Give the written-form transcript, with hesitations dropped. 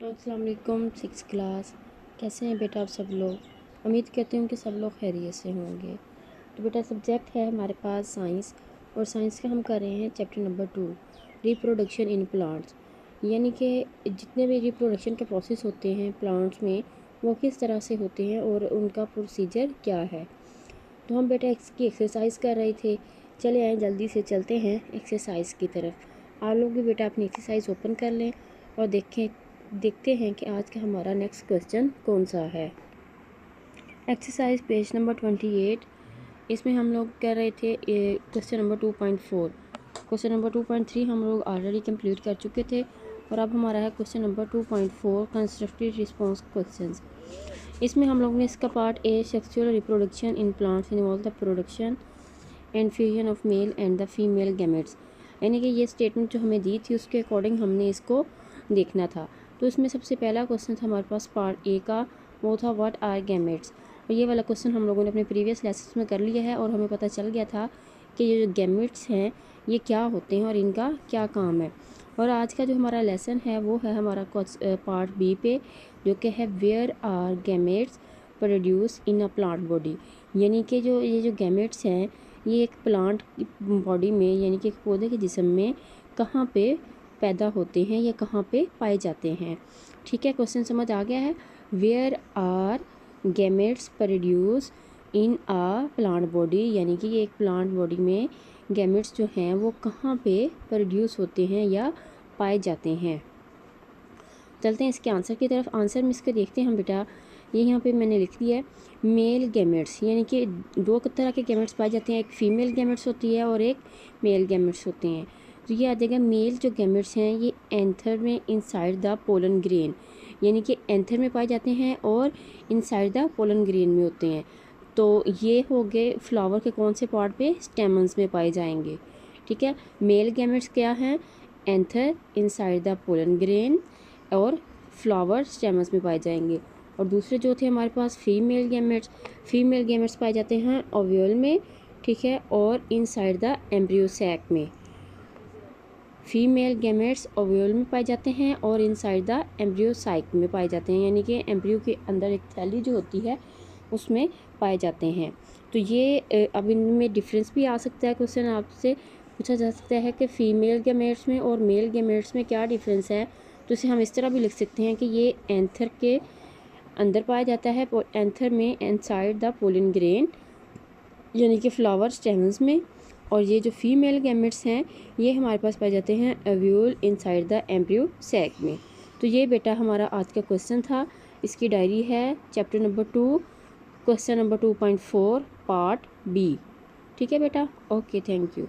अस्सलाम वालेकुम। 6 क्लास कैसे हैं बेटा आप सब लोग। उम्मीद करती हूँ कि सब लोग खैरियत से होंगे। तो बेटा सब्जेक्ट है हमारे पास साइंस, और साइंस का हम कर रहे हैं chapter number 2 reproduction in plants. यानी कि जितने भी रिप्रोडक्शन के प्रोसेस होते हैं प्लांट्स में वो किस तरह से होते हैं और उनका प्रोसीजर क्या है। तो हम बेटा इसकी एक्सरसाइज कर रहे थे। चले आए जल्दी से चलते हैं एक्सरसाइज की तरफ। आप लोग भी बेटा अपनी एक्सरसाइज ओपन कर लें और देखते हैं कि आज का हमारा नेक्स्ट क्वेश्चन कौन सा है। Exercise page number 28। इसमें हम लोग कर रहे थे क्वेश्चन नंबर 2.4। क्वेश्चन नंबर 2.3 हम लोग ऑलरेडी कंप्लीट कर चुके थे और अब हमारा है question number 2.4 constructive response questions. इसमें हम लोग ने इसका part A sexual reproduction in plants involve the production and fusion of male and the female gametes, यानी कि ये स्टेटमेंट जो हमें दी थी उसके अकॉर्डिंग हमने इसको देखना था। तो इसमें सबसे पहला क्वेश्चन था हमारे पास पार्ट ए का, वो था व्हाट आर गैमेट्स। और ये वाला क्वेश्चन हम लोगों ने अपने प्रीवियस लेसन में कर लिया है और हमें पता चल गया था कि ये जो गैमेट्स हैं ये क्या होते हैं और इनका क्या काम है। और आज का जो हमारा लेसन है वो है हमारा पार्ट बी पे, जो कि है where are gametes produce in a plant body. यानी कि ये जो गैमेट्स हैं ये एक प्लांट की बॉडी में यानी कि एक पौधे के जिस्म में कहाँ पे पैदा होते हैं या कहाँ पे पाए जाते हैं। ठीक है, क्वेश्चन समझ आ गया है। Where are gametes produce in a plant body, यानी कि ये एक प्लांट बॉडी में गैमेट्स जो हैं वो कहाँ पे प्रोड्यूस होते हैं या पाए जाते हैं। चलते हैं इसके आंसर की तरफ। आंसर में इसके देखते हैं हम बेटा। ये यहाँ पे मैंने लिख दिया है मेल गैमेट्स, यानी कि दो तरह के गैमेट्स पाए जाते हैं, एक फीमेल गैमेट्स होती है और एक मेल गैमेट्स होते हैं। तो ये आ जाएगा मेल जो गैमेट्स हैं ये एंथर में इनसाइड द पोलन ग्रेन, यानी कि एंथर में पाए जाते हैं और इनसाइड द पोलन ग्रेन में होते हैं। तो ये हो गए फ्लावर के कौन से पार्ट पे, स्टेमन्स में पाए जाएंगे। ठीक है, मेल गैमेट्स क्या हैं, anther inside the pollen grain और फ्लावर स्टेमन्स में पाए जाएंगे। और दूसरे जो थे हमारे पास फीमेल गैमेट्स पाए जाते हैं ओव्यूल में, ठीक है, और इनसाइड द एम्ब्रियो सैक में। फीमेल गैमेट्स ओव्यूल में पाए जाते हैं और इनसाइड द एम्ब्रियो साइक में पाए जाते हैं, यानी कि एम्ब्रियो के अंदर एक थैली जो होती है उसमें पाए जाते हैं। तो ये अब इनमें डिफरेंस भी आ सकता है। क्वेश्चन आपसे पूछा जा सकता है कि फ़ीमेल गैमेट्स में और मेल गैमेट्स में क्या डिफरेंस है। तो इसे हम इस तरह भी लिख सकते हैं कि ये एंथर के अंदर पाया जाता है, एंथर में इनसाइड द पोलन ग्रेन, यानी कि फ्लावर स्टेमन्स में। और ये जो फीमेल गैमेट्स हैं ये हमारे पास पाए जाते हैं ovule inside the embryo sac में। तो ये बेटा हमारा आज का क्वेश्चन था। इसकी डायरी है chapter number 2 question number 2.4 part B. ठीक है बेटा, ओके, थैंक यू।